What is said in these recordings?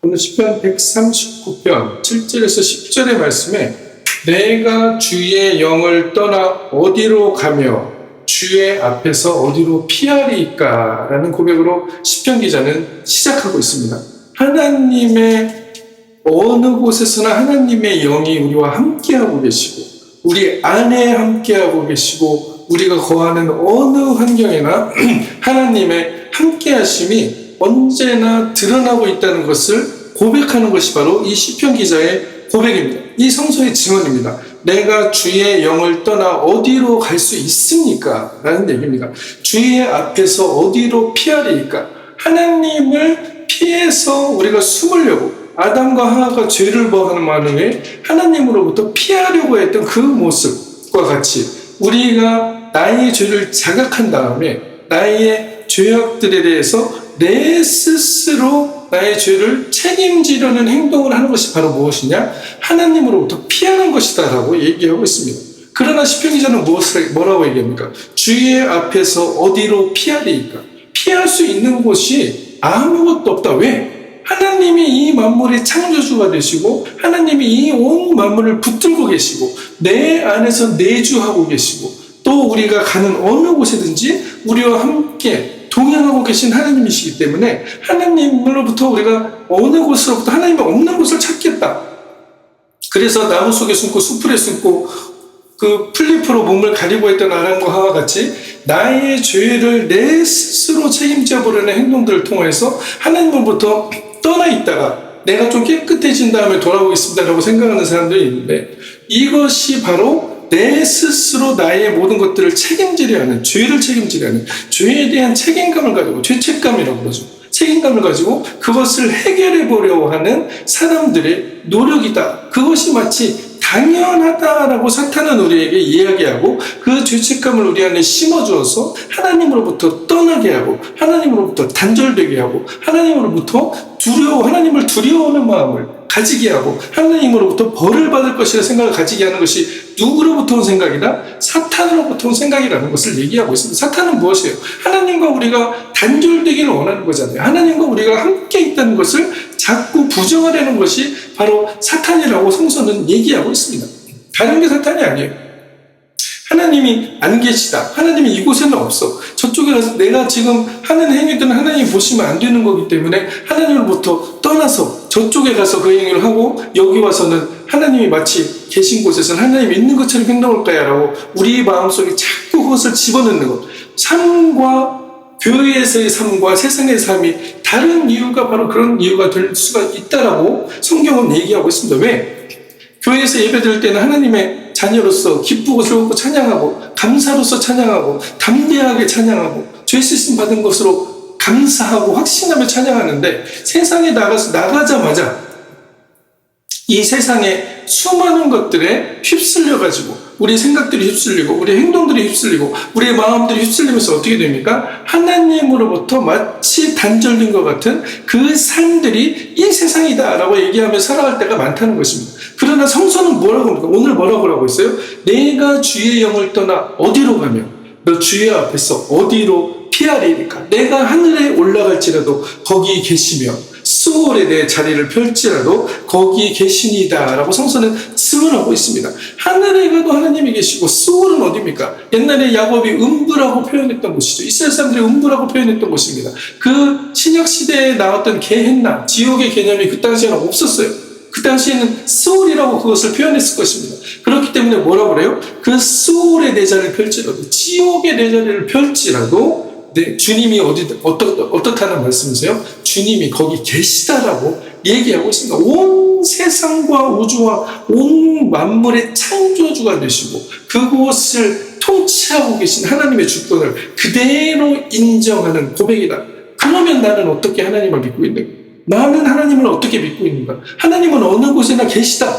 오늘 시편 139편 7절에서 10절의 말씀에 내가 주의 영을 떠나 어디로 가며 주의 앞에서 어디로 피하리까? 라는 고백으로 시편 기자는 시작하고 있습니다. 하나님의 어느 곳에서나 하나님의 영이 우리와 함께하고 계시고 우리 안에 함께하고 계시고 우리가 거하는 어느 환경에나 하나님의 함께하심이 언제나 드러나고 있다는 것을 고백하는 것이 바로 이 시편 기자의 고백입니다. 이 성서의 증언입니다. 내가 주의 영을 떠나 어디로 갈 수 있습니까? 라는 얘기입니다. 주의 앞에서 어디로 피하리까? 하나님을 피해서 우리가 숨으려고 아담과 하와가 죄를 범하는 마음에 하나님으로부터 피하려고 했던 그 모습과 같이 우리가 나의 죄를 자각한 다음에 나의 죄악들에 대해서 내 스스로 나의 죄를 책임지려는 행동을 하는 것이 바로 무엇이냐? 하나님으로부터 피하는 것이다 라고 얘기하고 있습니다. 그러나 시편 기자는 뭐라고 얘기합니까? 주의 앞에서 어디로 피하리까? 피할 수 있는 곳이 아무것도 없다. 왜? 하나님이 이 만물의 창조주가 되시고 하나님이 이 온 만물을 붙들고 계시고 내 안에서 내주하고 계시고 또 우리가 가는 어느 곳에든지 우리와 함께 동행하고 계신 하나님이시기 때문에 하나님으로부터 우리가 어느 곳으로부터 하나님이 없는 곳을 찾겠다. 그래서 나무 속에 숨고 수풀에 숨고 그 풀잎으로 몸을 가리고 했던 아담과 하와 같이 나의 죄를 내 스스로 책임져 보려는 행동들을 통해서 하나님으로부터 떠나 있다가 내가 좀 깨끗해진 다음에 돌아오겠습니다 라고 생각하는 사람들이 있는데 이것이 바로 내 스스로 나의 모든 것들을 책임지려 하는, 죄를 책임지려 하는, 죄에 대한 책임감을 가지고, 죄책감이라고 그러죠. 책임감을 가지고 그것을 해결해 보려고 하는 사람들의 노력이다. 그것이 마치 당연하다라고 사탄은 우리에게 이야기하고 그 죄책감을 우리 안에 심어주어서 하나님으로부터 떠나게 하고 하나님으로부터 단절되게 하고 하나님으로부터 하나님을 두려워하는 마음을 가지게 하고 하나님으로부터 벌을 받을 것이라 생각을 가지게 하는 것이 누구로부터 온 생각이다? 사탄으로부터 온 생각이라는 것을 얘기하고 있습니다. 사탄은 무엇이에요? 하나님과 우리가 단절되기를 원하는 거잖아요. 하나님과 우리가 함께 있다는 것을 자꾸 부정하려는 것이 바로 사탄이라고 성서는 얘기하고 있습니다. 다른 게 사탄이 아니에요. 하나님이 안 계시다. 하나님이 이곳에는 없어. 저쪽에 가서 내가 지금 하는 행위들은 하나님이 보시면 안 되는 거기 때문에 하나님으로부터 떠나서 저쪽에 가서 그 행위를 하고 여기 와서는 하나님이 마치 계신 곳에서는 하나님이 있는 것처럼 행동할 거야 라고 우리 마음속에 자꾸 그것을 집어넣는 것. 삶과 교회에서의 삶과 세상의 삶이 다른 이유가 바로 그런 이유가 될 수가 있다라고 성경은 얘기하고 있습니다. 왜? 교회에서 예배드릴 때는 하나님의 자녀로서 기쁘고 즐겁고 찬양하고 감사로서 찬양하고 담대하게 찬양하고 죄 씻음 받은 것으로 감사하고 확신하며 찬양하는데 세상에 나가자마자 이 세상에 수많은 것들에 휩쓸려가지고 우리 생각들이 휩쓸리고 우리 행동들이 휩쓸리고 우리의 마음들이 휩쓸리면서 어떻게 됩니까? 하나님으로부터 마치 단절된 것 같은 그 삶들이 이 세상이다 라고 얘기하며 살아갈 때가 많다는 것입니다. 그러나 성서는 뭐라고 합니까? 오늘 뭐라고 하고 있어요? 내가 주의 영을 떠나 어디로 가며 너 주의 앞에서 어디로 피하리까? 내가 하늘에 올라갈지라도 거기 계시며 수월에 내 자리를 펼지라도 거기 계시니다 라고 성서는 증언하고 있습니다. 하늘에 가도 하나님이 계시고 수월은 어디입니까? 옛날에 야곱이 음부라고 표현했던 곳이죠. 이스라엘 사람들이 음부라고 표현했던 곳입니다. 그 신약시대에 나왔던 게헨나, 지옥의 개념이 그 당시에는 없었어요. 그 당시에는 수월이라고 그것을 표현했을 것입니다. 그렇기 때문에 뭐라고 그래요? 그 수월의 내 자리를 펼지라도 지옥의 내 자리를 펼지라도 주님이 어떻다는 말씀이세요? 주님이 거기 계시다라고 얘기하고 있습니다. 온 세상과 우주와 온 만물의 창조주가 되시고 그곳을 통치하고 계신 하나님의 주권을 그대로 인정하는 고백이다. 그러면 나는 어떻게 하나님을 믿고 있는가? 나는 하나님을 어떻게 믿고 있는가? 하나님은 어느 곳에나 계시다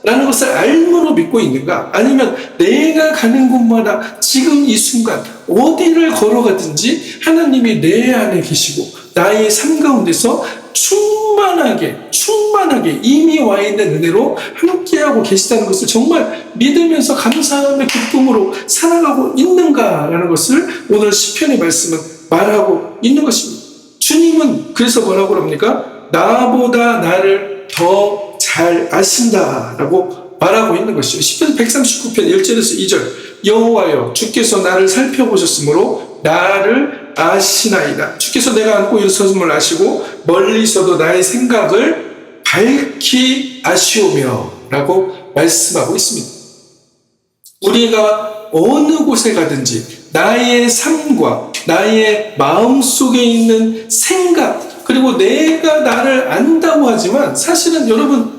라는 것을 알므로 믿고 있는가? 아니면 내가 가는 곳마다 지금 이 순간 어디를 걸어가든지 하나님이 내 안에 계시고 나의 삶 가운데서 충만하게 이미 와 있는 은혜로 함께하고 계시다는 것을 정말 믿으면서 감사하며 기쁨으로 살아가고 있는가라는 것을 오늘 시편의 말씀은 말하고 있는 것입니다. 주님은 그래서 뭐라고 합니까? 나보다 나를 더 잘 아신다라고 말하고 있는 것이죠. 시편 139편 1절에서 2절 여호와여 주께서 나를 살펴보셨으므로 나를 아시나이다. 주께서 내가 안고 일어섰음을 아시고 멀리서도 나의 생각을 밝히 아시오며 라고 말씀하고 있습니다. 우리가 어느 곳에 가든지 나의 삶과 나의 마음속에 있는 생각, 그리고 내가 나를 안다고 하지만, 사실은 여러분,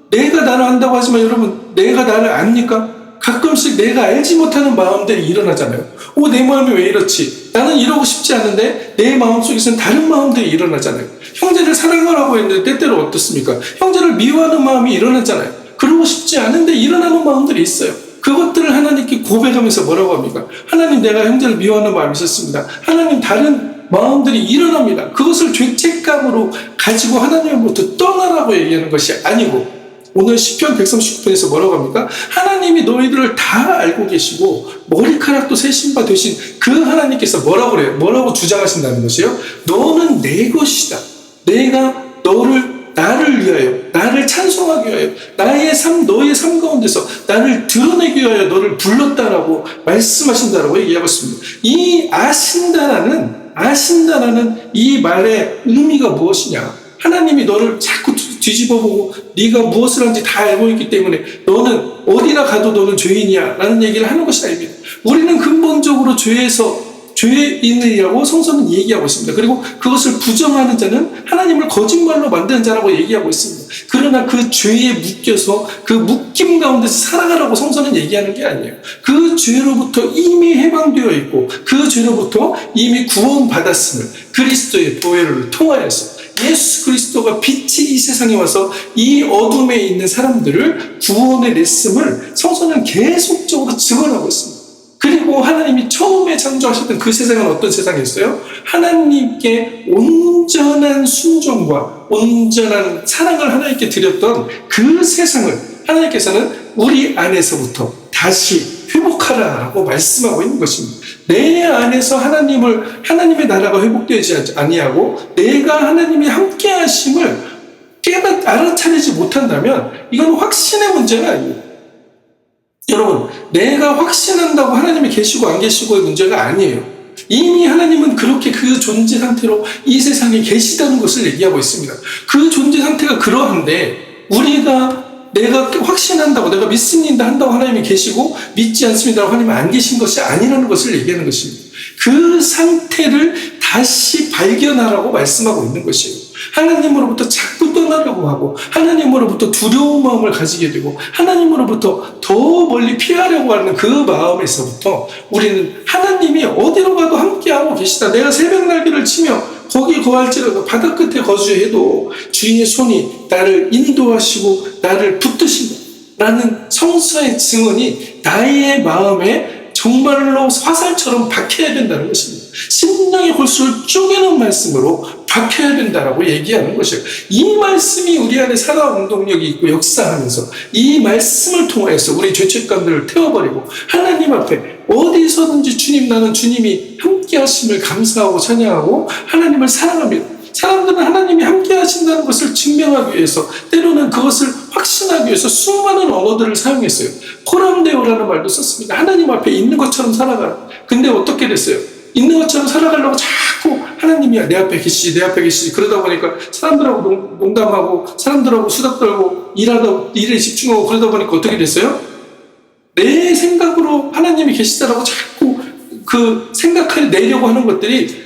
내가 나를 안다고 하지만 여러분, 내가 나를 압니까? 가끔씩 내가 알지 못하는 마음들이 일어나잖아요. 내 마음이 왜 이렇지? 나는 이러고 싶지 않은데 내 마음속에서는 다른 마음들이 일어나잖아요. 형제를 사랑하라고 했는데 때때로 어떻습니까? 형제를 미워하는 마음이 일어나잖아요. 그러고 싶지 않은데 일어나는 마음들이 있어요. 그것들을 하나님께 고백하면서 뭐라고 합니까? 하나님, 내가 형제를 미워하는 마음이 있었습니다. 하나님, 다른 마음들이 일어납니다. 그것을 죄책감으로 가지고 하나님으로부터 떠나라고 얘기하는 것이 아니고, 오늘 시편 139편에서 뭐라고 합니까? 하나님이 너희들을 다 알고 계시고 머리카락도 세신 바 되신 그 하나님께서 뭐라고 그래요? 뭐라고 주장하신다는 것이에요? 너는 내 것이다. 내가 나를 위하여, 나를 찬송하기 위하여, 나의 삶, 너의 삶 가운데서 나를 드러내기 위하여 너를 불렀다라고 말씀하신다라고 얘기하고 있습니다. 이 아신다라는 이 말의 의미가 무엇이냐? 하나님이 너를 자꾸 뒤집어보고 네가 무엇을 하는지 다 알고 있기 때문에 너는 어디나 가도 너는 죄인이야 라는 얘기를 하는 것이 아닙니다. 우리는 근본적으로 죄인이라고 성서는 얘기하고 있습니다. 그리고 그것을 부정하는 자는 하나님을 거짓말로 만드는 자라고 얘기하고 있습니다. 그러나 그 죄에 묶여서 그 묶임 가운데서 살아가라고 성서는 얘기하는 게 아니에요. 그 죄로부터 이미 해방되어 있고 그 죄로부터 이미 구원받았음을 그리스도의 보혈을 통하여서 예수 그리스도가 빛이 이 세상에 와서 이 어둠에 있는 사람들을 구원해 냈음을 성서는 계속적으로 증언하고 있습니다. 그리고 하나님이 처음에 창조하셨던 그 세상은 어떤 세상이었어요? 하나님께 온전한 순종과 온전한 사랑을 하나님께 드렸던 그 세상을 하나님께서는 우리 안에서부터 다시 회복하라고 말씀하고 있는 것입니다. 내 안에서 하나님의 나라가 회복되지 아니하고 내가 하나님이 함께 하심을 알아차리지 못한다면 이건 확신의 문제가 아니에요. 여러분, 내가 확신한다고 하나님이 계시고 안 계시고의 문제가 아니에요. 이미 하나님은 그렇게 그 존재 상태로 이 세상에 계시다는 것을 얘기하고 있습니다. 그 존재 상태가 그러한데 내가 확신한다고, 내가 믿습니다 한다고 하나님이 계시고 믿지 않습니다라고 하나님이 안 계신 것이 아니라는 것을 얘기하는 것입니다. 그 상태를 다시 발견하라고 말씀하고 있는 것이에요. 하나님으로부터 자꾸 떠나려고 하고 하나님으로부터 두려운 마음을 가지게 되고 하나님으로부터 더 멀리 피하려고 하는 그 마음에서부터 우리는 하나님이 어디로 가도 함께하고 계시다. 내가 새벽 날개를 치며 거기 거할지라도 바다 끝에 거주해도 주의 손이 나를 인도하시고 나를 붙드신다라는 성서의 증언이 나의 마음에 정말로 화살처럼 박혀야 된다는 것입니다. 심령의 골수를 쪼개는 말씀으로 박혀야 된다라고 얘기하는 것이에요. 이 말씀이 우리 안에 살아온 운동력이 있고 역사하면서 이 말씀을 통해서 우리 죄책감들을 태워버리고 하나님 앞에 어디서든지 주님, 나는 주님이 함께 하심을 감사하고 찬양하고 하나님을 사랑합니다. 사람들은 하나님이 함께 하신다는 것을 증명하기 위해서 때로는 그것을 확신하기 위해서 수많은 언어들을 사용했어요. 코람데오라는 말도 썼습니다. 하나님 앞에 있는 것처럼 살아가라. 근데 어떻게 됐어요? 있는 것처럼 살아가려고 자꾸 하나님이 내 앞에 계시지 그러다 보니까 사람들하고 농담하고 사람들하고 수다 떨고 일에 집중하고 그러다 보니까 어떻게 됐어요? 내 생각으로 하나님이 계시다라고 자꾸 그 생각을 내려고 하는 것들이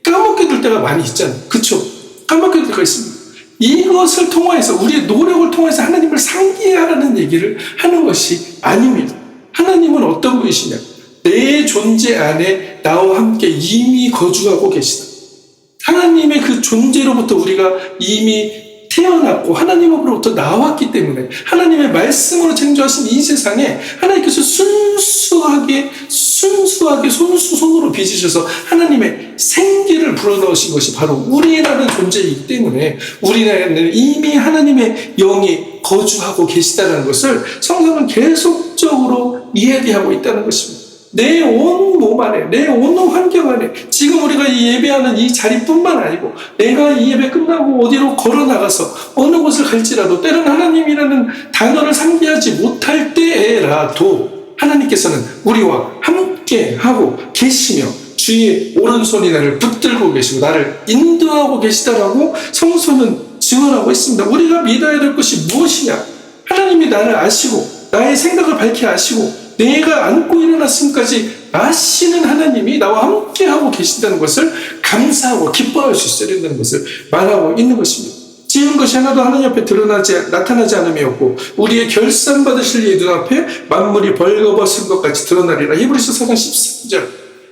까먹게 될 때가 많이 있잖아요. 그쵸? 까먹게 될 때가 있습니다. 이것을 통해서 우리의 노력을 통해서 하나님을 상기하라는 얘기를 하는 것이 아닙니다. 하나님은 어떤 분이시냐? 내 존재 안에 나와 함께 이미 거주하고 계시다. 하나님의 그 존재로부터 우리가 이미 태어났고 하나님으로부터 나왔기 때문에 하나님의 말씀으로 창조하신 이 세상에 하나님께서 순수하게 손으로 빚으셔서 하나님의 생기를 불어넣으신 것이 바로 우리라는 존재이기 때문에 우리는 이미 하나님의 영이 거주하고 계시다는 것을 성경은 계속적으로 이야기하고 있다는 것입니다. 내 온 몸 안에, 내 온 환경 안에, 지금 우리가 이 예배하는 이 자리뿐만 아니고 내가 이 예배 끝나고 어디로 걸어 나가서 어느 곳을 갈지라도 때로는 하나님이라는 단어를 상기하지 못할 때에라도 하나님께서는 우리와 함께 하고 계시며 주의 오른손이 나를 붙들고 계시고 나를 인도하고 계시다라고 성서는 증언하고 있습니다. 우리가 믿어야 될 것이 무엇이냐? 하나님이 나를 아시고 나의 생각을 밝히 아시고 내가 안고 일어났음까지 아시는 하나님이 나와 함께하고 계신다는 것을 감사하고 기뻐할 수 있어야 된다는 것을 말하고 있는 것입니다. 지은 것이 하나도 하나님 앞에 나타나지 않음이었고 우리의 결산받으실 이 눈앞에 만물이 벌거벗은 것 같이 드러나리라. 히브리서 4장 13절.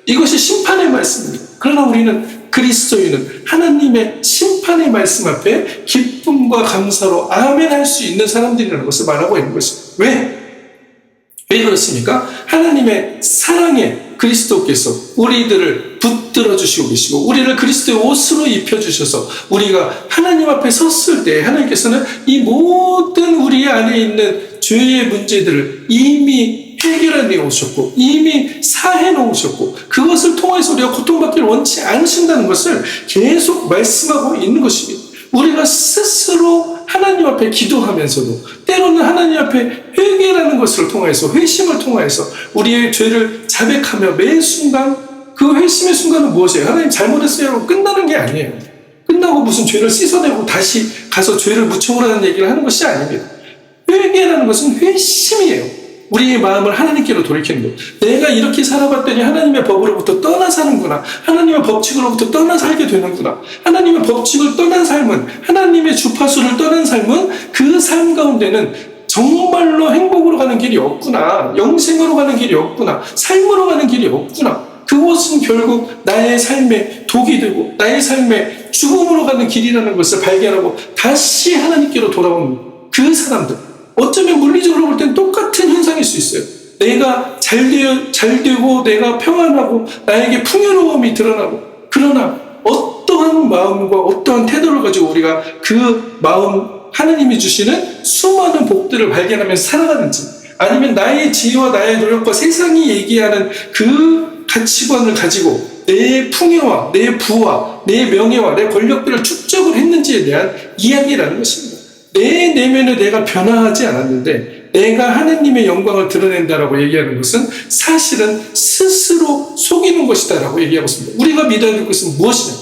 이것이 심판의 말씀입니다. 그러나 우리는 그리스도인은 하나님의 심판의 말씀 앞에 기쁨과 감사로 아멘 할 수 있는 사람들이라는 것을 말하고 있는 것입니다. 왜 그렇습니까? 하나님의 사랑에 그리스도께서 우리들을 붙들어 주시고 계시고 우리를 그리스도의 옷으로 입혀주셔서 우리가 하나님 앞에 섰을 때 하나님께서는 이 모든 우리 안에 있는 죄의 문제들을 이미 해결해 놓으셨고 이미 사해 놓으셨고 그것을 통해서 우리가 고통받기를 원치 않으신다는 것을 계속 말씀하고 있는 것입니다. 우리가 스스로 하나님 앞에 기도하면서도 때로는 하나님 앞에 회개라는 것을 통해서 회심을 통해서 우리의 죄를 자백하며 매 순간 그 회심의 순간은 무엇이에요? 하나님 잘못했어요. 끝나는 게 아니에요. 끝나고 무슨 죄를 씻어내고 다시 가서 죄를 묻혀오라는 얘기를 하는 것이 아닙니다. 회개라는 것은 회심이에요. 우리의 마음을 하나님께로 돌이키는 것. 내가 이렇게 살아봤더니 하나님의 법으로부터 떠나 사는구나. 하나님의 법칙으로부터 떠나 살게 되는구나. 하나님의 법칙을 떠난 삶은, 하나님의 주파수를 떠난 삶은 그 삶 가운데는 정말로 행복으로 가는 길이 없구나. 영생으로 가는 길이 없구나. 삶으로 가는 길이 없구나. 그것은 결국 나의 삶의 독이 되고 나의 삶의 죽음으로 가는 길이라는 것을 발견하고 다시 하나님께로 돌아오는 그 사람들. 어쩌면 물리적으로 볼 땐 똑같은 현상일 수 있어요. 내가 잘 되고 내가 평안하고 나에게 풍요로움이 드러나고 그러나 어떠한 마음과 어떠한 태도를 가지고 우리가 그 마음 하나님이 주시는 수많은 복들을 발견하면서 살아가는지 아니면 나의 지혜와 나의 노력과 세상이 얘기하는 그 가치관을 가지고 내 풍요와 내 부와 내 명예와 내 권력들을 축적을 했는지에 대한 이야기라는 것입니다. 내 내면에 내가 변화하지 않았는데 내가 하나님의 영광을 드러낸다라고 얘기하는 것은 사실은 스스로 속이는 것이다라고 얘기하고 있습니다. 우리가 믿어야 될 것은 무엇이냐?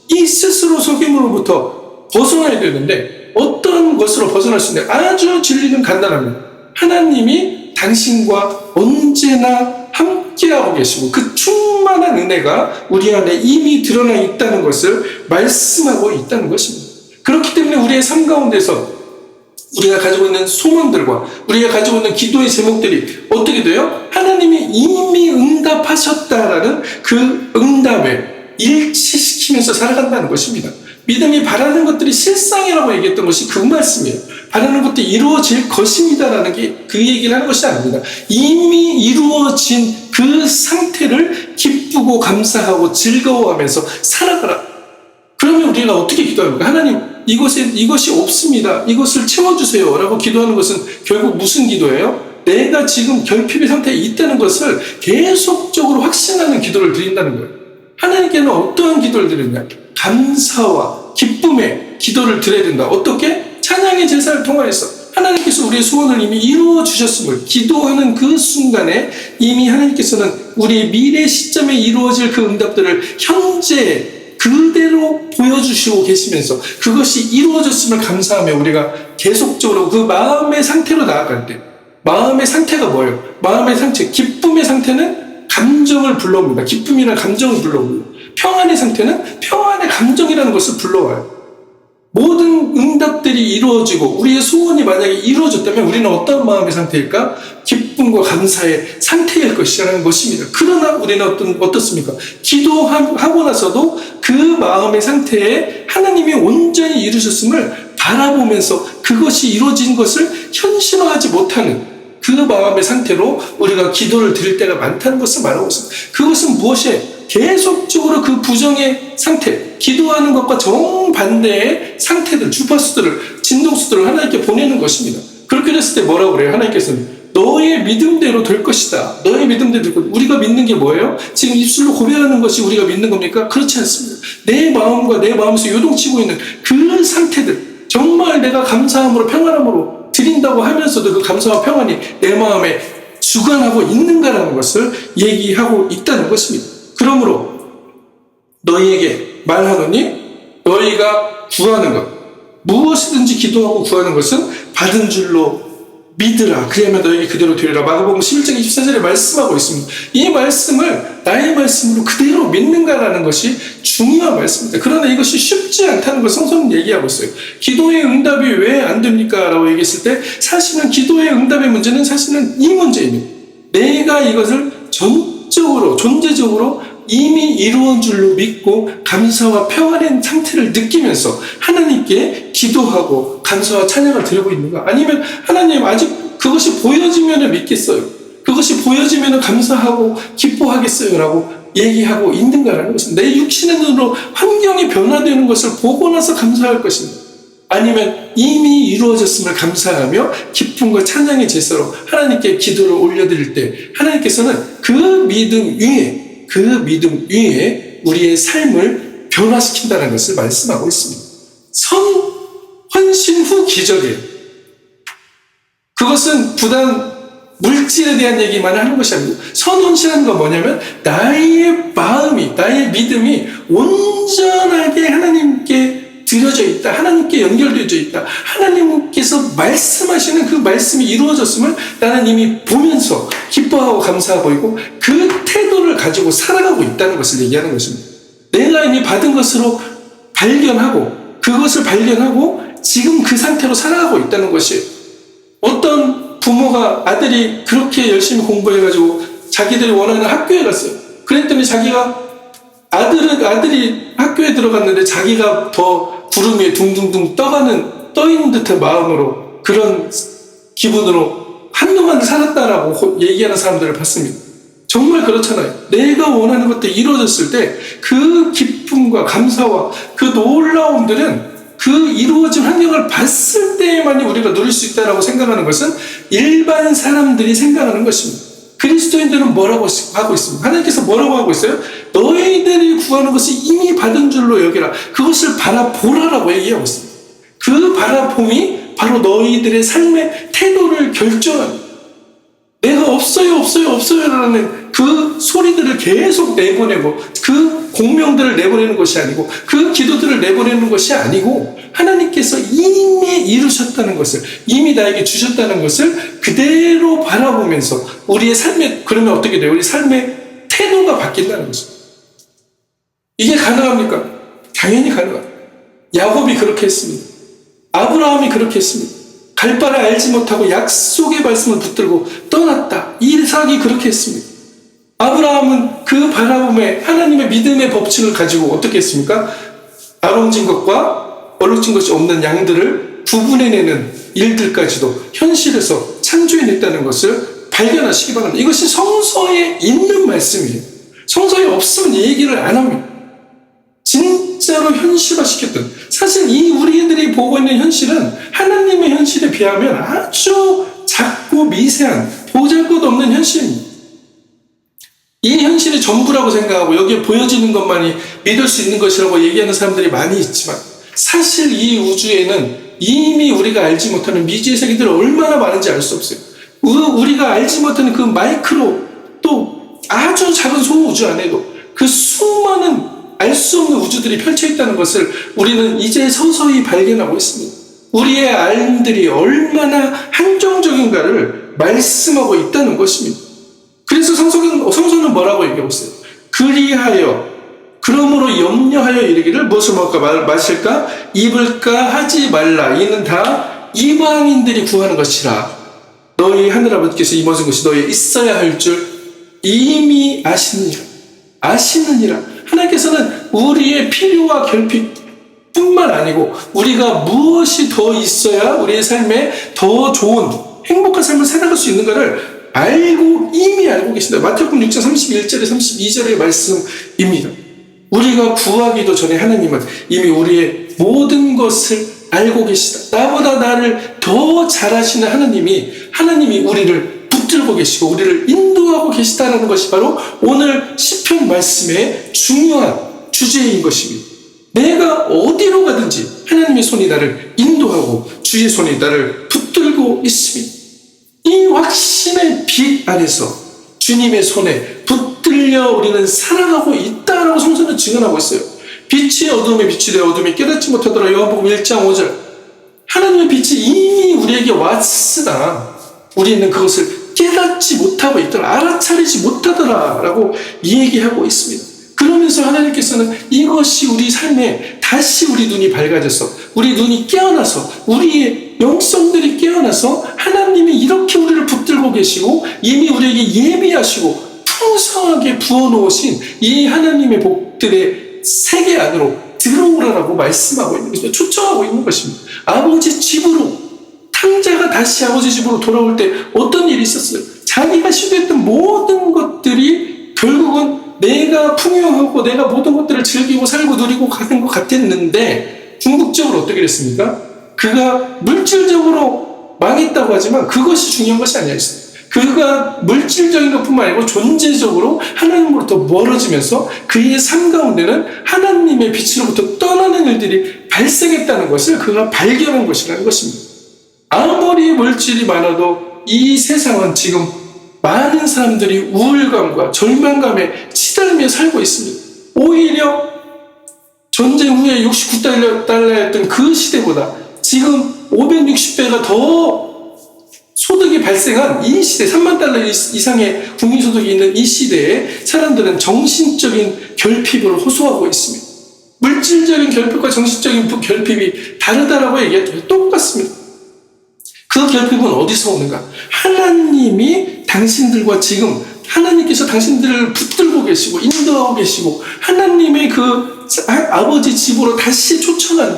이 스스로 속임으로부터 벗어나야 되는데 어떤 것으로 벗어날 수 있냐? 아주 진리는 간단합니다. 하나님이 당신과 언제나 함께하고 계시고 그 충만한 은혜가 우리 안에 이미 드러나 있다는 것을 말씀하고 있다는 것입니다. 그렇기 때문에 우리의 삶 가운데서 우리가 가지고 있는 소망들과 우리가 가지고 있는 기도의 제목들이 어떻게 돼요? 하나님이 이미 응답하셨다라는 그 응답에 일치시키면서 살아간다는 것입니다. 믿음이 바라는 것들이 실상이라고 얘기했던 것이 그 말씀이에요. 바라는 것들이 이루어질 것입니다라는 게 그 얘기를 하는 것이 아닙니다. 이미 이루어진 그 상태를 기쁘고 감사하고 즐거워하면서 살아가라. 그러면 우리가 어떻게 기도합니까? 하나님, 이것이 없습니다. 이것을 채워주세요. 라고 기도하는 것은 결국 무슨 기도예요? 내가 지금 결핍의 상태에 있다는 것을 계속적으로 확신하는 기도를 드린다는 거예요. 하나님께는 어떠한 기도를 드리냐? 감사와 기쁨의 기도를 드려야 된다. 어떻게? 찬양의 제사를 통하여서 하나님께서 우리의 소원을 이미 이루어 주셨음을 기도하는 그 순간에 이미 하나님께서는 우리의 미래 시점에 이루어질 그 응답들을 현재 그대로 보여주시고 계시면서 그것이 이루어졌음을 감사하며 우리가 계속적으로 그 마음의 상태로 나아갈 때 마음의 상태가 뭐예요? 마음의 상태, 기쁨의 상태는 감정을 불러옵니다. 기쁨이라는 감정을 불러옵니다. 평안의 상태는 평안의 감정이라는 것을 불러와요. 모든 응답들이 이루어지고 우리의 소원이 만약에 이루어졌다면 우리는 어떤 마음의 상태일까? 기쁨과 감사의 상태일 것이라는 것입니다. 그러나 우리는 어떻습니까? 기도하고 나서도 그 마음의 상태에 하나님이 온전히 이루셨음을 바라보면서 그것이 이루어진 것을 현실화하지 못하는 그 마음의 상태로 우리가 기도를 드릴 때가 많다는 것을 말하고 있습니다. 그것은 무엇이에요? 계속적으로 그 부정의 상태, 기도하는 것과 정반대의 상태들, 주파수들을, 진동수들을 하나님께 보내는 것입니다. 그렇게 그랬을 때 뭐라고 그래요? 하나님께서는 너의 믿음대로 될 것이다. 너의 믿음대로 될 것이다. 우리가 믿는 게 뭐예요? 지금 입술로 고백하는 것이 우리가 믿는 겁니까? 그렇지 않습니다. 내 마음과 내 마음에서 요동치고 있는 그 상태들, 정말 내가 감사함으로 평안함으로 드린다고 하면서도 그 감사와 평안이 내 마음에 주관하고 있는가라는 것을 얘기하고 있다는 것입니다. 그러므로 너희에게 말하노니 너희가 구하는 것, 무엇이든지 기도하고 구하는 것은 받은 줄로 믿으라. 그러면 너에게 그대로 되리라. 마가복음 11장 24절에 말씀하고 있습니다. 이 말씀을 나의 말씀으로 그대로 믿는가라는 것이 중요한 말씀입니다. 그러나 이것이 쉽지 않다는 걸 성서는 얘기하고 있어요. 기도의 응답이 왜 안 됩니까? 라고 얘기했을 때 사실은 기도의 응답의 문제는 사실은 이 문제입니다. 내가 이것을 전적으로 존재적으로 이미 이루어진 줄로 믿고 감사와 평안의 상태를 느끼면서 하나님께 기도하고 감사와 찬양을 드리고 있는가? 아니면 하나님 아직 그것이 보여지면 믿겠어요. 그것이 보여지면 감사하고 기뻐하겠어요. 라고 얘기하고 있는가라는 것은 내 육신의 눈으로 환경이 변화되는 것을 보고 나서 감사할 것입니다. 아니면 이미 이루어졌음을 감사하며 기쁨과 찬양의 제사로 하나님께 기도를 올려드릴 때 하나님께서는 그 믿음 위에 우리의 삶을 변화시킨다는 것을 말씀하고 있습니다. 헌신 후 기적이에요. 그것은 부단 물질에 대한 얘기만 하는 것이 아니고 선헌신하는 건 뭐냐면 나의 마음이, 나의 믿음이 온전하게 하나님께 드려져 있다. 하나님께 연결되어져 있다. 하나님께서 말씀하시는 그 말씀이 이루어졌음을 나는 이미 보면서 기뻐하고 감사하고 있고 그 태도를 가지고 살아가고 있다는 것을 얘기하는 것입니다. 내가 이미 받은 것으로 그것을 발견하고 지금 그 상태로 살아가고 있다는 것이에요. 어떤 부모가 아들이 그렇게 열심히 공부해가지고 자기들이 원하는 학교에 갔어요. 그랬더니 자기가 아들이 학교에 들어갔는데 자기가 더 구름 위에 둥둥둥 떠 있는 듯한 마음으로 그런 기분으로 한동안 살았다라고 얘기하는 사람들을 봤습니다. 정말 그렇잖아요. 내가 원하는 것들이 이루어졌을 때 그 기쁨과 감사와 그 놀라움들은 그 이루어진 환경을 봤을 때만이 우리가 누릴 수 있다고 생각하는 것은 일반 사람들이 생각하는 것입니다. 그리스도인들은 뭐라고 하고 있습니까? 하나님께서 뭐라고 하고 있어요? 너희들이 구하는 것이 이미 받은 줄로 여기라. 그것을 바라보라라고 얘기하고 있습니다. 그 바라봄이 바로 너희들의 삶의 태도를 결정합니다. 내가 없어요 라는 그 소리들을 계속 내보내고 그 공명들을 내보내는 것이 아니고 그 기도들을 내보내는 것이 아니고 하나님께서 이미 이루셨다는 것을 이미 나에게 주셨다는 것을 그대로 바라보면서 우리의 삶에 그러면 어떻게 돼요? 우리 삶의 태도가 바뀐다는 것입니다. 이게 가능합니까? 당연히 가능합니다. 야곱이 그렇게 했습니다. 아브라함이 그렇게 했습니다. 갈 바를 알지 못하고 약속의 말씀을 붙들고 떠났다. 이삭이 그렇게 했습니다. 아브라함은 그 바라봄에 하나님의 믿음의 법칙을 가지고 어떻게 했습니까? 아롱진 것과 얼룩진 것이 없는 양들을 구분해내는 일들까지도 현실에서 창조해냈다는 것을 발견하시기 바랍니다. 이것이 성서에 있는 말씀이에요. 성서에 없으면 얘기를 안 합니다. 진짜로 현실화시켰던 사실 이 우리들이 보고 있는 현실은 하나님의 현실에 비하면 아주 작고 미세한 보잘것없는 현실입니다. 이 현실이 전부라고 생각하고 여기에 보여지는 것만이 믿을 수 있는 것이라고 얘기하는 사람들이 많이 있지만 사실 이 우주에는 이미 우리가 알지 못하는 미지의 세계들이 얼마나 많은지 알 수 없어요. 우리가 알지 못하는 그 마이크로 또 아주 작은 소우주 안에도 그 수많은 알 수 없는 우주들이 펼쳐 있다는 것을 우리는 이제 서서히 발견하고 있습니다. 우리의 알들이 얼마나 한정적인가를 말씀하고 있다는 것입니다. 그래서 성서는 뭐라고 얘기하고 있어요? 그러므로 염려하여 이르기를 무엇을 먹을까 마실까 입을까 하지 말라. 이는 다 이방인들이 구하는 것이라. 너희 하늘아버지께서 이 모든 것이 너희 있어야 할 줄 이미 아시느니라. 하나님께서는 우리의 필요와 결핍뿐만 아니고 우리가 무엇이 더 있어야 우리의 삶에 더 좋은 행복한 삶을 살아갈 수 있는가를 이미 알고 계신다. 마태복음 6장 31절에 32절의 말씀입니다. 우리가 구하기도 전에 하나님은 이미 우리의 모든 것을 알고 계시다. 나보다 나를 더 더 잘하시는 하나님이 우리를 붙들고 계시고 우리를 인도하고 계시다는 것이 바로 오늘 시편 말씀의 중요한 주제인 것입니다. 내가 어디로 가든지 하나님의 손이 나를 인도하고 주의 손이 나를 붙들고 있습니다. 이 확신의 빛 안에서 주님의 손에 붙들려 우리는 살아가고 있다라고 성서는 증언하고 있어요. 빛이 어둠에 빛이 되어 어둠이 깨닫지 못하더라. 요한복음 1장 5절. 하나님의 빛이 이미 우리에게 왔으나 우리는 그것을 깨닫지 못하고 있더라. 알아차리지 못하더라 라고 얘기하고 있습니다. 그러면서 하나님께서는 이것이 우리 삶에 다시 우리 눈이 밝아져서 우리 눈이 깨어나서 우리의 영성들이 깨어나서 하나님이 이렇게 우리를 붙들고 계시고 이미 우리에게 예비하시고 풍성하게 부어놓으신 이 하나님의 복들의 세계 안으로 들어오라라고 말씀하고 있는 것입니다. 초청하고 있는 것입니다. 아버지 집으로 탕자가 다시 아버지 집으로 돌아올 때 어떤 일이 있었어요? 자기가 시도했던 모든 것들이 결국은 내가 풍요하고 내가 모든 것들을 즐기고 살고 누리고 가는 것 같았는데 궁극적으로 어떻게 됐습니까? 그가 물질적으로 망했다고 하지만 그것이 중요한 것이 아니었어요. 그가 물질적인 것뿐만 아니고 존재적으로 하나님으로부터 멀어지면서 그의 삶 가운데는 하나님의 빛으로부터 떠나는 일들이 발생했다는 것을 그가 발견한 것이라는 것입니다. 아무리 물질이 많아도 이 세상은 지금 많은 사람들이 우울감과 절망감에 시달리며 살고 있습니다. 오히려 전쟁 후에 69달러였던 그 시대보다 지금 560배가 더 소득이 발생한 이 시대, 3만 달러 이상의 국민소득이 있는 이 시대에 사람들은 정신적인 결핍을 호소하고 있습니다. 물질적인 결핍과 정신적인 결핍이 다르다라고 얘기하죠. 똑같습니다. 그 결핍은 어디서 오는가? 하나님이 당신들과 지금 하나님께서 당신들을 붙들고 계시고 인도하고 계시고 하나님의 그 아버지 집으로 다시 초청하는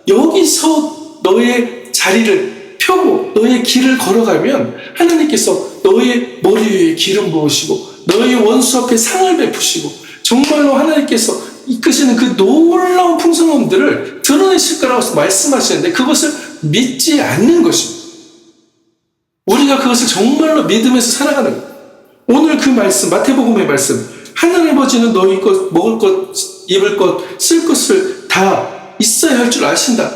여기서 너의 자리를 펴고 너의 길을 걸어가면 하나님께서 너의 머리 위에 기름 부으시고 너의 원수 앞에 상을 베푸시고 정말로 하나님께서 이끄시는 그 놀라운 풍성함들을 드러내실 거라고 말씀하시는데 그것을 믿지 않는 것입니다. 우리가 그것을 정말로 믿으면서 살아가는 거예요. 오늘 그 말씀, 마태복음의 말씀, 하나님 아버지는 너희 것, 먹을 것, 입을 것, 쓸 것을 다 있어야 할 줄 아신다.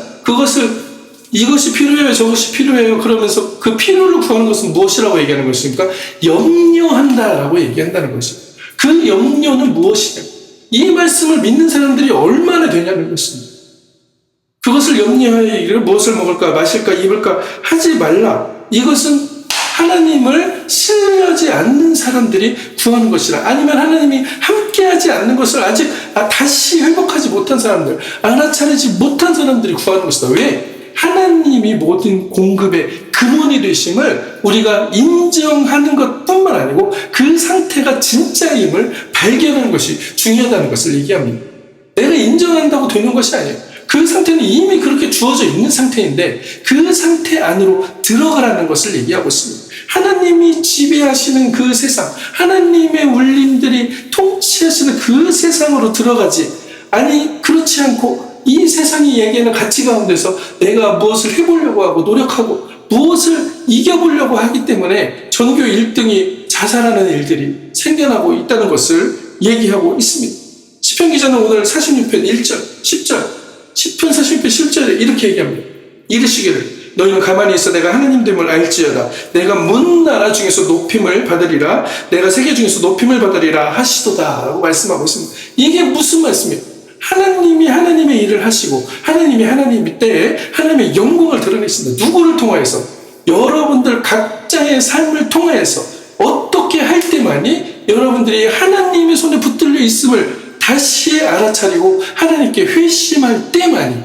이것이 필요해요, 저것이 필요해요. 그러면서 그 필요를 구하는 것은 무엇이라고 얘기하는 것입니까? 염려한다라고 얘기한다는 것입니다. 그 염려는 무엇이냐? 이 말씀을 믿는 사람들이 얼마나 되냐는 것입니다. 그것을 염려하여 무엇을 먹을까, 마실까, 입을까 하지 말라. 이것은 하나님을 신뢰하지 않는 사람들이 구하는 것이라. 아니면 하나님이 함께하지 않는 것을 아직 다시 회복하지 못한 사람들, 알아차리지 못한 사람들이 구하는 것이다. 왜? 하나님이 모든 공급의 근원이 되심을 우리가 인정하는 것뿐만 아니고 그 상태가 진짜임을 발견하는 것이 중요하다는 것을 얘기합니다. 내가 인정한다고 되는 것이 아니에요. 그 상태는 이미 그렇게 주어져 있는 상태인데 그 상태 안으로 들어가라는 것을 얘기하고 있습니다. 하나님이 지배하시는 그 세상, 하나님의 울림들이 통치하시는 그 세상으로 들어가지. 아니 그렇지 않고 이 세상이 얘기하는 가치 가운데서 내가 무엇을 해보려고 하고 노력하고 무엇을 이겨보려고 하기 때문에 전교 1등이 자살하는 일들이 생겨나고 있다는 것을 얘기하고 있습니다. 시편 기자는 오늘 46편 1절, 10절, 시편 46편 10절에 이렇게 얘기합니다. 이르시기를 너희는 가만히 있어 내가 하나님됨을 알지어다. 내가 문 나라 중에서 높임을 받으리라. 내가 세계 중에서 높임을 받으리라 하시도다 라고 말씀하고 있습니다. 이게 무슨 말씀이에요? 하나님이 하나님의 일을 하시고 하나님이 하나님의 때에 하나님의 영광을 드러내신다. 누구를 통하여서? 여러분들 각자의 삶을 통하여서 어떻게 할 때만이 여러분들이 하나님의 손에 붙들려 있음을 다시 알아차리고 하나님께 회심할 때만이.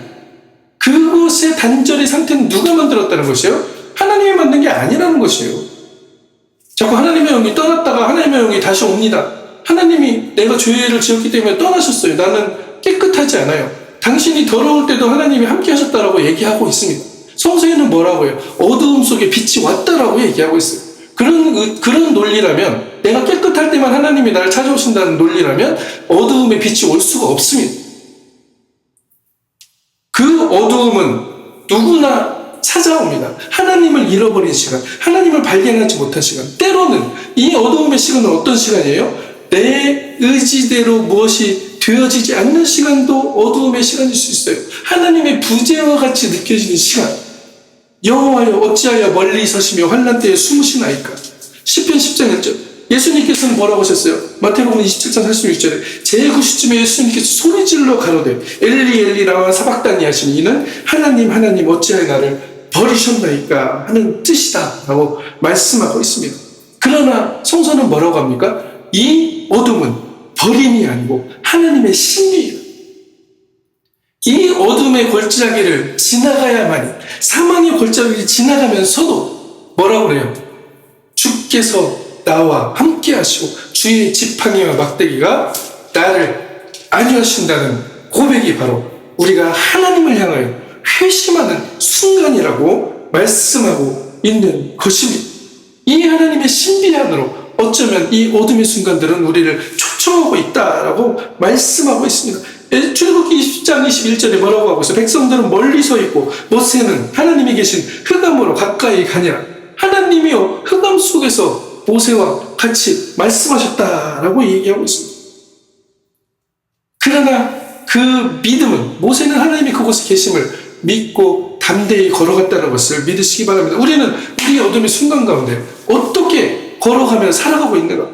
그것의 단절의 상태는 누가 만들었다는 것이에요? 하나님이 만든 게 아니라는 것이에요. 자꾸 하나님의 영이 떠났다가 하나님의 영이 다시 옵니다. 하나님이 내가 죄를 지었기 때문에 떠나셨어요. 나는 깨끗하지 않아요. 당신이 더러울 때도 하나님이 함께 하셨다라고 얘기하고 있습니다. 성서에는 뭐라고 해요? 어두움 속에 빛이 왔다라고 얘기하고 있어요. 그런 논리라면, 내가 깨끗할 때만 하나님이 나를 찾아오신다는 논리라면 어두움에 빛이 올 수가 없습니다. 그 어두움은 누구나 찾아옵니다. 하나님을 잃어버린 시간, 하나님을 발견하지 못한 시간. 때로는 이 어두움의 시간은 어떤 시간이에요? 내 의지대로 무엇이 되어지지 않는 시간도 어두움의 시간일 수 있어요. 하나님의 부재와 같이 느껴지는 시간. 여호와여 어찌하여 멀리 서시며 환난 때에 숨으시나이까. 시편 10장 1절. 예수님께서는 뭐라고 하셨어요? 마태복음 27장 46절에 제9시쯤에 예수님께서 소리질러 가로되 엘리 엘리 라마 사박다니 하시니 이는 하나님 하나님 어찌하여 나를 버리셨나이까 하는 뜻이다 라고 말씀하고 있습니다. 그러나 성서는 뭐라고 합니까? 이 어둠은 버림이 아니고 하나님의 신비예요. 이 어둠의 골짜기를 지나가야만이, 사망의 골짜기를 지나가면서도 뭐라고 그래요? 주께서 나와 함께 하시고 주의 지팡이와 막대기가 나를 안위하신다는 고백이 바로 우리가 하나님을 향하여 회심하는 순간이라고 말씀하고 있는 것입니다. 이 하나님의 신비함으로 어쩌면 이 어둠의 순간들은 우리를 초청하고 있다라고 말씀하고 있습니다. 출애굽기 20장 21절에 뭐라고 하고 있어요? 백성들은 멀리 서 있고 모세는 하나님이 계신 흑암으로 가까이 가니라. 하나님이요 흑암 속에서 모세와 같이 말씀하셨다라고 얘기하고 있습니다. 그러나 그 믿음은, 모세는 하나님이 그곳에 계심을 믿고 담대히 걸어갔다는 것을 믿으시기 바랍니다. 우리는 우리의 어둠의 순간 가운데 어떻게 걸어가며 살아가고 있는가?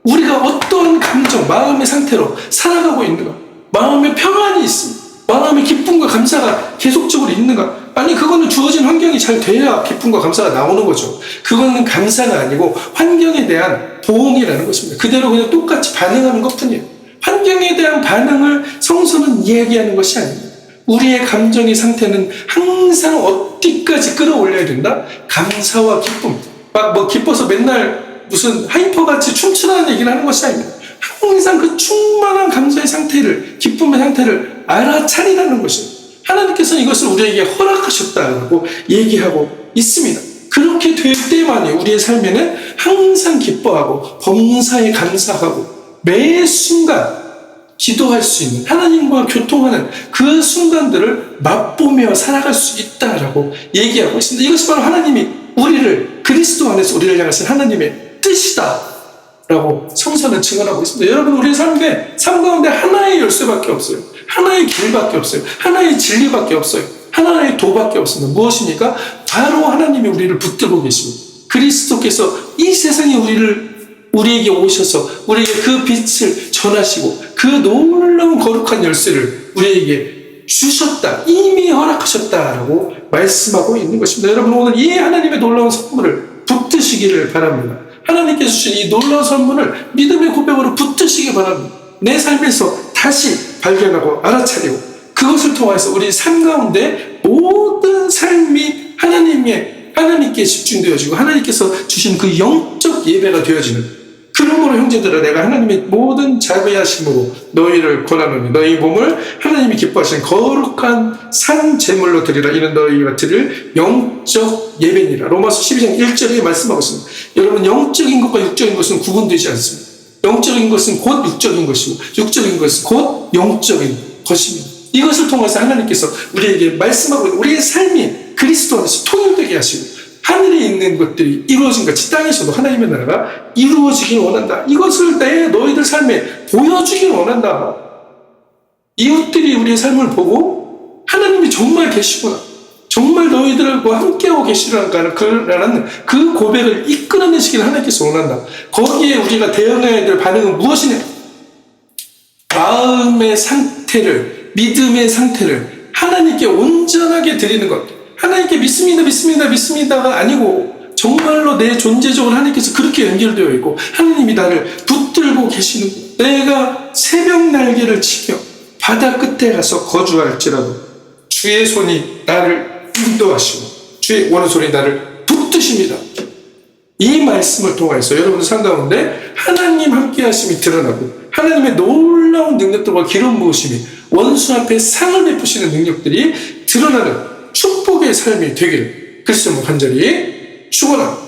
우리가 어떠한 감정, 마음의 상태로 살아가고 있는가? 마음의 평안이 있습니다. 마음의 기쁨과 감사가 계속적으로 있는가? 아니, 그거는 주어진 환경이 잘 돼야 기쁨과 감사가 나오는 거죠. 그거는 감사가 아니고 환경에 대한 보응이라는 것입니다. 그대로 그냥 똑같이 반응하는 것뿐이에요. 환경에 대한 반응을 성서는 이야기하는 것이 아닙니다. 우리의 감정의 상태는 항상 어디까지 끌어올려야 된다? 감사와 기쁨. 막 기뻐서 맨날 무슨 하이퍼같이 춤추라는 얘기를 하는 것이 아닙니다. 항상 그 충만한 감사의 상태를, 기쁨의 상태를 알아차리라는 것입니다. 하나님께서는 이것을 우리에게 허락하셨다고 얘기하고 있습니다. 그렇게 될 때만이 우리의 삶에는 항상 기뻐하고 범사에 감사하고 매 순간 기도할 수 있는, 하나님과 교통하는 그 순간들을 맛보며 살아갈 수 있다라고 얘기하고 있습니다. 이것이 바로 하나님이 우리를, 그리스도 안에서 우리를 향하신 하나님의 뜻이다 라고 성서는 증언하고 있습니다. 여러분, 우리의 삶 가운데 하나의 열쇠밖에 없어요. 하나의 길밖에 없어요. 하나의 진리밖에 없어요. 하나의 도밖에 없습니다. 무엇입니까? 바로 하나님이 우리를 붙들고 계십니다. 그리스도께서 이 세상에 우리에게 오셔서 우리에게 그 빛을 전하시고 그 놀라운 거룩한 열쇠를 우리에게 주셨다, 이미 허락하셨다라고 말씀하고 있는 것입니다. 여러분, 오늘 이 하나님의 놀라운 선물을 붙드시기를 바랍니다. 하나님께서 주신 이 놀라운 선물을 믿음의 고백으로 붙드시기 바랍니다. 내 삶에서 다시 발견하고 알아차리고 그것을 통해서 우리 삶 가운데 모든 삶이 하나님께 집중되어지고 하나님께서 주신 그 영적 예배가 되어지는, 그러므로 형제들아 내가 하나님의 모든 자비하심으로 너희를 권하노니 너희 몸을 하나님이 기뻐하시는 거룩한 산 제물로 드리라. 이는 너희가 드릴 영적 예배니라. 로마서 12장 1절에 말씀하고 있습니다. 여러분, 영적인 것과 육적인 것은 구분되지 않습니다. 영적인 것은 곧 육적인 것이고 육적인 것은 곧 영적인 것입니다. 이것을 통해서 하나님께서 우리에게 말씀하고 있는, 우리의 삶이 그리스도 안에서 통일되게 하시고 하늘에 있는 것들이 이루어진 같이 땅에서도 하나님의 나라가 이루어지길 원한다. 이것을 너희들 삶에 보여주길 원한다. 이웃들이 우리의 삶을 보고 하나님이 정말 계시구나, 정말 너희들과 함께하고 계시라는 그 고백을 이끌어내시길 하나님께서 원한다. 거기에 우리가 대응해야 될 반응은 무엇이냐? 마음의 상태를, 믿음의 상태를 하나님께 온전하게 드리는 것. 하나님께 믿습니다가 아니고 정말로 내 존재적으로 하나님께서 그렇게 연결되어 있고 하나님이 나를 붙들고 계시는 것. 내가 새벽 날개를 치며 바다 끝에 가서 거주할지라도 주의 손이 나를 인도하시고 주의 오른손이 나를 붙드십니다. 이 말씀을 통해서 여러분들 삶 가운데 하나님 함께 하심이 드러나고 하나님의 놀라운 능력들과 기름 부으심이 원수 앞에 상을 베푸시는 능력들이 드러나는 축복의 삶이 되기를 그리스도로 간절히 축원합니다.